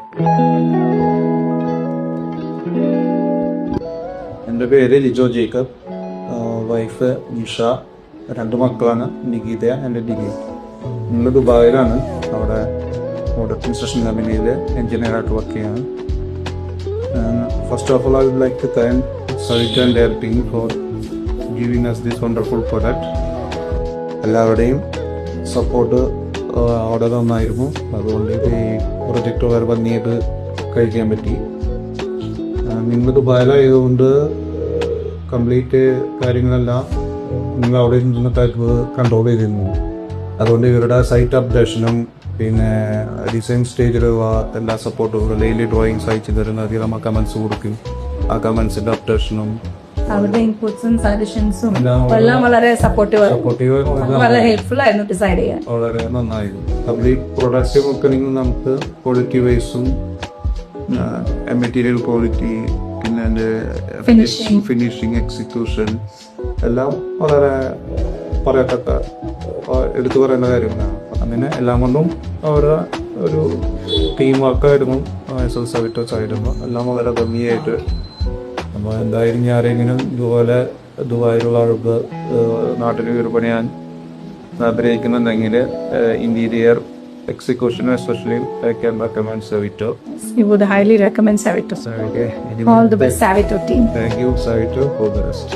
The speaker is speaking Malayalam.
എൻ്റെ പേര് ലിജോ ജേക്കബ്. വൈഫ് നിഷ, 2 മക്കളാണ്, നികിത എൻ്റെ ഡിഗ്രി. നമ്മൾ ദുബായിലാണ്. അവിടെ കൺസ്ട്രക്ഷൻ കമ്പനിയിൽ എഞ്ചിനീയറായിട്ട് വർക്ക് ചെയ്യാണ്. First of all, I would like to thank Savita and their team for giving us this wonderful product. എല്ലാവരുടെയും സപ്പോർട്ട് അവിടെ നന്നായിരുന്നു. അതുകൊണ്ട് ഈ പ്രൊജക്റ്റ് വളരെ ഭംഗിയായിട്ട് കഴിക്കാൻ പറ്റി. നിങ്ങൾ ദുബായിലായതുകൊണ്ട് കംപ്ലീറ്റ് കാര്യങ്ങളെല്ലാം നിങ്ങൾ അവിടെ ഇരുന്ന് കൺട്രോൾ ചെയ്തിരുന്നു. അതുകൊണ്ട് ഇവരുടെ സൈറ്റ് അപ്ഡേഷനും പിന്നെ ഡിസൈൻ സ്റ്റേജിലുള്ള എല്ലാ സപ്പോർട്ടും, ഡെയിലി ഡ്രോയിങ്സ് അയച്ചു തരുന്ന അധികം കമൻസ് കൊടുക്കും. ആ കമൻസിൻ്റെ അപ്ഡേഷനും അവരുടെ ഇൻപുട്സും സജഷൻസും എല്ലാം വളരെ സപ്പോർട്ടീവ്, വളരെ ഹെൽപ്ഫുൾ ആയിരുന്നു ഡിസൈഡ് ചെയ്യാൻ. വളരെ നന്നായിരുന്നു. കംപ്ലീറ്റ് പ്രൊഡക്റ്റ് നോക്കണമെങ്കിൽ നമുക്ക് ക്വാളിറ്റി വൈസും മെറ്റീരിയൽ ക്വാളിറ്റി, പിന്നെ അതിൻ്റെ ഫിനിഷിങ്, എക്സിക്യൂഷൻ എല്ലാം വളരെ പറയത്തക്ക, എടുത്തു പറയുന്ന കാര്യങ്ങളാണ്. അങ്ങനെ എല്ലാം കൊണ്ടും അവരുടെ ഒരു ടീം വർക്കായിരുന്നു. സവിറ്റോസ് ആയിരുന്നു. എല്ലാം വളരെ ഭംഗിയായിട്ട്. അപ്പോൾ എന്തായാലും ആരെങ്കിലും ഇതുപോലെ ദുബായിലുള്ള ആൾക്ക് നാട്ടിൽ വിപണിയാൻ ആഗ്രഹിക്കുന്നുണ്ടെങ്കിൽ interior execution, especially I can recommend Savito. You would highly recommend Savito. Okay. All the best, Savito team. Thank you, Savito, for the rest.